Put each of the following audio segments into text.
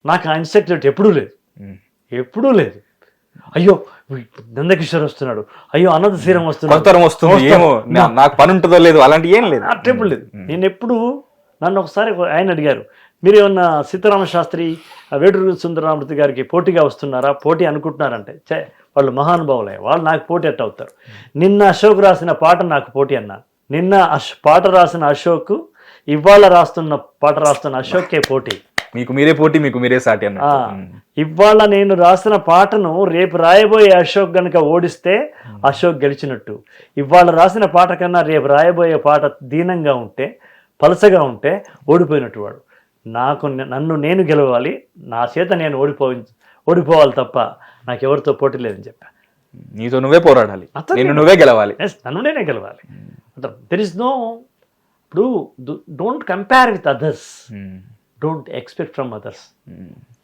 నాకు ఆ ఇన్సెక్యూరిటీ ఎప్పుడూ లేదు. అయ్యో నందకిషోర్ వస్తున్నాడు, అయ్యో అనంత శ్రీరామ్ వస్తుంది, ఏమో నాకు పని ఉంటుందో లేదు, అలాంటి ఏం లేదు, ఎప్పుడు లేదు. నేను ఎప్పుడు నన్ను ఒకసారి ఆయన అడిగారు, మీరు ఏమన్నా సీతారామ శాస్త్రి వేటూరి సుందరరామూర్తి గారికి పోటీగా వస్తున్నారా, పోటీ అనుకుంటున్నారంటే వాళ్ళు మహానుభావులే, వాళ్ళు నాకు పోటీ ఎట్ట అవుతారు. నిన్న అశోక్ రాసిన పాట నాకు పోటీ అన్నా, నిన్న పాట రాసిన అశోక్ ఇవాళ పాట రాస్తున్న అశోక్కే పోటీ. మీకు మీరే పోటీ, మీకు మీరే సాటి అన్న. ఇవాళ నేను రాసిన పాటను రేపు రాయబోయే అశోక్ గనుక ఓడిస్తే అశోక్ గెలిచినట్టు. ఇవాళ రాసిన పాట కన్నా రేపు రాయబోయే పాట దీనంగా ఉంటే, పలసగా ఉంటే ఓడిపోయినట్టు వాడు. నన్ను నేను గెలవాలి, నా చేత నేను ఓడిపోవాలి తప్ప నాకెవరితో పోటీ లేదని చెప్పా. నీతో నువ్వే పోరాడాలి, నువ్వే గెలవాలి, నన్ను నేనే గెలవాలి. దెర్ ఇస్ నో, ఇప్పుడు don't compare with others, don't expect from others.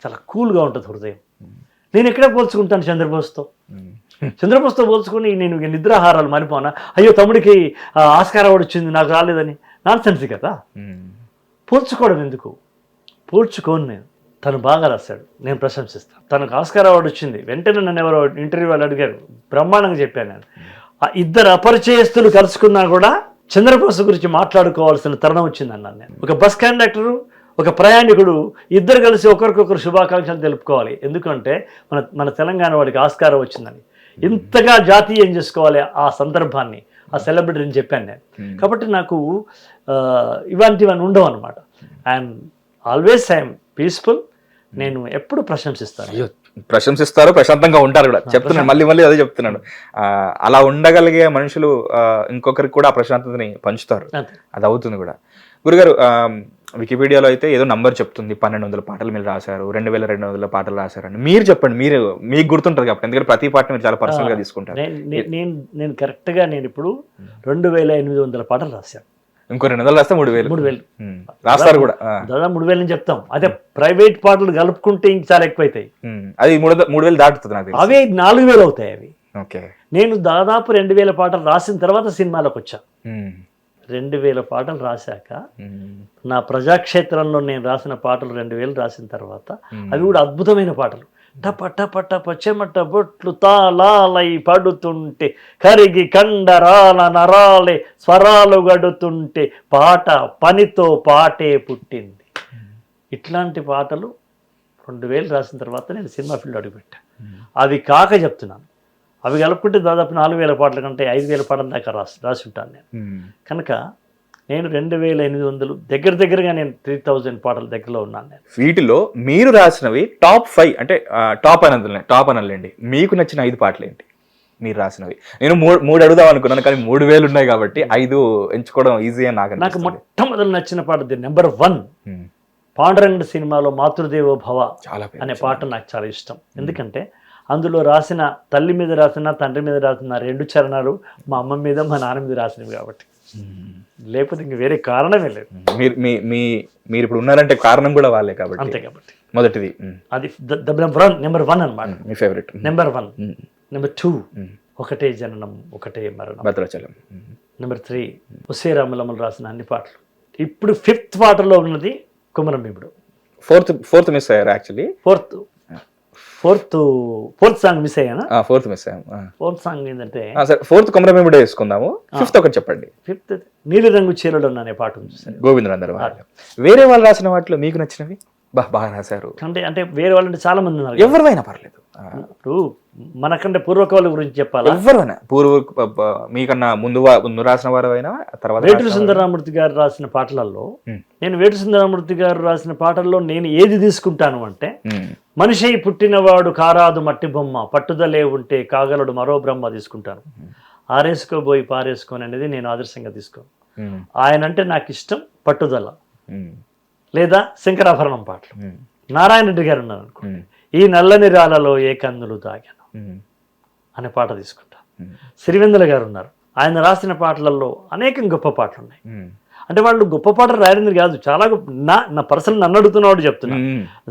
చాలా కూల్గా ఉంటుంది హృదయం. నేను ఎక్కడ పోల్చుకుంటాను చంద్రబోస్తో పోల్చుకుని నేను నిద్రాహారాలు మారిపోనా, అయ్యో తమ్ముడికి ఆస్కార్ అవార్డు వచ్చింది నాకు రాలేదని, నాన్ సెన్స్ కదా. పోల్చుకోవడం ఎందుకు? పోల్చుకోను నేను. తను బాగా రాశాడు, నేను ప్రశంసిస్తాను. తనకు ఆస్కార్ అవార్డు వచ్చింది, వెంటనే నన్ను ఎవరో ఇంటర్వ్యూ వాళ్ళు అడిగారు, బ్రహ్మాండంగా చెప్పాను నేను. ఆ ఇద్దరు అపరిచయస్తులు కలుసుకున్నా కూడా చంద్రబోస్ గురించి మాట్లాడుకోవాల్సిన తరుణం వచ్చిందన్నాను నేను. ఒక బస్ కండక్టరు, ఒక ప్రయాణికుడు ఇద్దరు కలిసి ఒకరికొకరు శుభాకాంక్షలు తెలుపుకోవాలి. ఎందుకంటే మన తెలంగాణ వాడికి ఆస్కారం వచ్చిందని ఇంతగా జాతీయం చేసుకోవాలి ఆ సందర్భాన్ని, ఆ సెలబ్రిటీని చెప్పాను నేను. కాబట్టి నాకు ఇవన్నీ ఉండవు అనమాట. I'm peaceful. నేను ఎప్పుడు ప్రశంసిస్తాను. ప్రశంసిస్తారు, ప్రశాంతంగా ఉంటారు కూడా. చెప్తున్నాను, మళ్ళీ అదే చెప్తున్నాను. అలా ఉండగలిగే మనుషులు ఇంకొకరికి కూడా ఆ ప్రశాంతతని పంచుతారు, అది అవుతుంది కూడా. గురుగారు, వికీపీడియాలో అయితే ఏదో నంబర్ చెప్తుంది, 1200 పాటలు మీరు రాశారు, 2200 పాటలు రాశారని. మీరు చెప్పండి, మీకు గుర్తుంటుంది కాబట్టి, ఎందుకంటే ప్రతి పాట మీరు చాలా పర్సనల్ గా తీసుకుంటారు. నేను కరెక్ట్గా నేను ఇప్పుడు 2800 పాటలు రాశాను. ఇంకో 200 రాస్తే 3000 రాస్తారు కూడా. దాదాపు 3000 అని చెప్తాం. అదే ప్రైవేట్ పాటలు కలుపుకుంటే ఇంక చాలా ఎక్కువ అవుతాయి. అది 3000 దాటుతుంది నాకు. అవే 4000 అవుతాయి అవి. ఓకే. నేను దాదాపు 2000 పాటలు రాసిన తర్వాత సినిమాలకు వచ్చా. 2000 పాటలు రాశాక నా ప్రజాక్షేత్రంలో నేను రాసిన పాటలు 2000 రాసిన తర్వాత అవి కూడా అద్భుతమైన పాటలు. టప టప టప చెమట బొట్లు తాళాలై పడుతుంటే కరిగి కండరాల నరాలే స్వరాలు గడుతుంటే పాట పనితో పాటే పుట్టింది. ఇట్లాంటి పాటలు 2000 రాసిన తర్వాత నేను సినిమా ఫీల్డ్ అడుగుపెట్టా. అవి కాక చెప్తున్నాను, అవి కలుపుకుంటే దాదాపు 4000 పాటల కంటే 5000 పాటల దాకా రాసి ఉంటాను నేను. కనుక నేను 2800 దగ్గరగా నేను 3000 పాటల దగ్గరలో ఉన్నాను నేను. వీటిలో మీరు రాసినవి టాప్ 5 అంటే టాప్ అనలేండి, మీకు నచ్చిన 5 పాటలు ఏంటి మీరు రాసినవి? నేను 3 అడుగుదాం అనుకున్నాను, కానీ 3000 ఉన్నాయి కాబట్టి 5 ఎంచుకోవడం ఈజీ అని నాకు మొట్టమొదటి నచ్చిన పాట నెంబర్ 1 పాండురంగ సినిమాలో మాతృదేవో భవ అనే పాట నాకు చాలా ఇష్టం. ఎందుకంటే అందులో రాసిన తల్లి మీద రాసిన, తండ్రి మీద రాసిన 2 చరణాలు మా అమ్మ మీద, మా నాన్న మీద రాసినవి కాబట్టి, లేకపోతే ఇంక వేరే కారణమే లేదు. మీరు ఇప్పుడు ఉన్నారంటే కారణం కూడా వాళ్ళే కాబట్టి. అంతే కాబట్టి మొదటిది అది నెంబర్ 1 అనమాట. మీ ఫేవరెట్ నెంబర్ 1. నెంబర్ 2 ఒకటే జననం ఒకటే మరణం భద్రాచలం. నెంబర్ 3 ఉసే రామలమ్మలు రాసిన అన్ని పాటలు. ఇప్పుడు 5th పాటలో ఉన్నది కుమరం భీముడు. ఫోర్త్ మిస్ అయ్యారు యాక్చువల్లీ. ఫోర్త్ సాంగ్ మిస్ అయ్యానా? ఫోర్త్ మిస్ అయ్యాం. ఫోర్త్ సాంగ్ ఏంటంటే ఫోర్త్ కుమరం భీముడే వేసుకుందాము. 5th ఒకటి చెప్పండి. 5th నీలి రంగు చీరలు అనే పాట ఉంది, గోవిందరందరూ. వేరే వాళ్ళు రాసిన వాటిలో మీకు నచ్చినవి? బాగా రాశారు అంటే వేరే వాళ్ళంటే చాలా మంది ఉన్నారు. ఎవరైనా పర్లేదు. ఇప్పుడు మనకంటే పూర్వకవుల గురించి చెప్పాలా? ఎవరైనా మీకన్నా ముందు రాసిన వారు అయినా తర్వాత. వేటూరి సుందరరామూర్తి గారు రాసిన పాటలలో వేటూరి సుందరరామూర్తి గారు రాసిన పాటల్లో నేను ఏది తీసుకుంటాను అంటే, మనిషి పుట్టినవాడు కారాదు మట్టి బొమ్మ, పట్టుదలే ఉంటే కాగలడు మరో బ్రహ్మ తీసుకుంటాను. ఆరేసుకోబోయి పారేసుకొని అనేది నేను ఆదర్శంగా తీసుకోను. ఆయన అంటే నాకు ఇష్టం పట్టుదల. లేదా శంకరాభరణం పాటలు, నారాయణ రెడ్డి గారు ఉన్నారు అనుకోండి, ఈ నల్లని రాళ్ళలో ఏ కందులు దాగాను అనే పాట తీసుకుంటా. సిరివెన్నెల గారు ఉన్నారు, ఆయన రాసిన పాటలలో అనేకం గొప్ప పాటలు ఉన్నాయి. అంటే వాళ్ళు గొప్ప పాటలు రాయడం కాదు, చాలా నా పర్సనల్ నన్ను అడుగుతున్నవాడు చెప్తున్నా.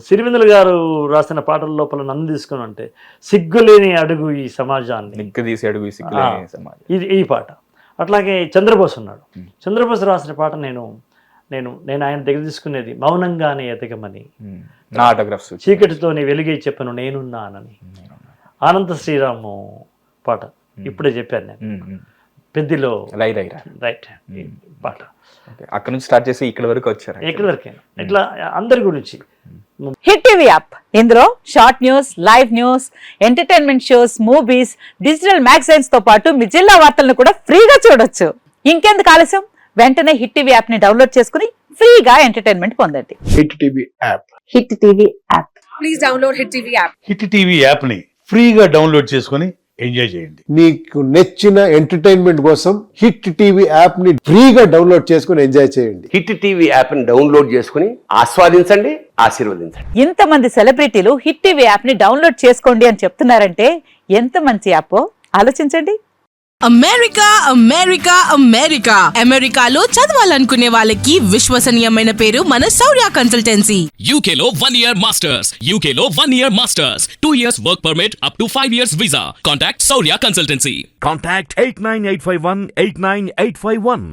సిరివెన్నెల గారు రాసిన పాటల లోపల నన్ను తీసుకుని అంటే సిగ్గులేని అడుగు ఈ సమాజాన్ని, ఇది ఈ పాట. అట్లాగే చంద్రబోస్ ఉన్నాడు, చంద్రబోస్ రాసిన పాట నేను నేను ఆయన దగ్గర తీసుకునేది మౌనంగానే ఎదగమని, నా ఆటోగ్రాఫ్స్, చీకటితోనే వెలుగై చెప్పను నేనున్నానని. ఆనంద శ్రీరాము పాట ఇప్పుడే చెప్పాను నేను, పెద్దిలో రైట్ పాట. అక్కడ నుంచి స్టార్ట్ చేసి ఇక్కడ వరకు వచ్చారు. ఎక్కడి వరకే ఇట్లా అందరి గురించి. హిట్ టీవీ యాప్, ఇందులో short news, live news, entertainment shows, movies, digital magazines తో పాటు మీ జిల్లా వార్తలను కూడా ఫ్రీగా చూడొచ్చు. ఇంకెందుకు ఆలస్యం, వెంటనే హిట్ టీవీ యాప్ ని డౌన్లోడ్ చేసుకుని ఫ్రీగా ఎంటర్టైన్మెంట్ పొందండి. Hit TV app. Hit TV app. Please download hit TV app. Hit TV యాప్ని ఫ్రీగా డౌన్లోడ్ చేసుకొని ఎంజాయ్ చేయండి. మీకు నచ్చిన ఎంటర్టైన్మెంట్ కోసం హిట్ టీవీ యాప్ ని ఫ్రీగా డౌన్లోడ్ చేసుకుని ఎంజాయ్ చేయండి. హిట్ టీవీ యాప్ ని డౌన్లోడ్ చేసుకుని ఆస్వాదించండి, ఆశీర్వదించండి. ఇంతమంది సెలబ్రిటీలు హిట్ టీవీ యాప్ ని డౌన్లోడ్ చేసుకోండి అని చెప్తున్నారంటే ఎంత మంచి యాప్ ఆలోచించండి. అమెరికా అమెరికా అమెరికా అమెరికాలో చదవాలనుకునే వాళ్ళకి విశ్వసనీయమైన పేరు మన శౌర్య కన్సల్టెన్సీ. UK లో 1 year masters, UK లో 1 year masters, 2 years work permit up to 5 years visa. Contact Saurya Consultancy. Contact 89851 89851.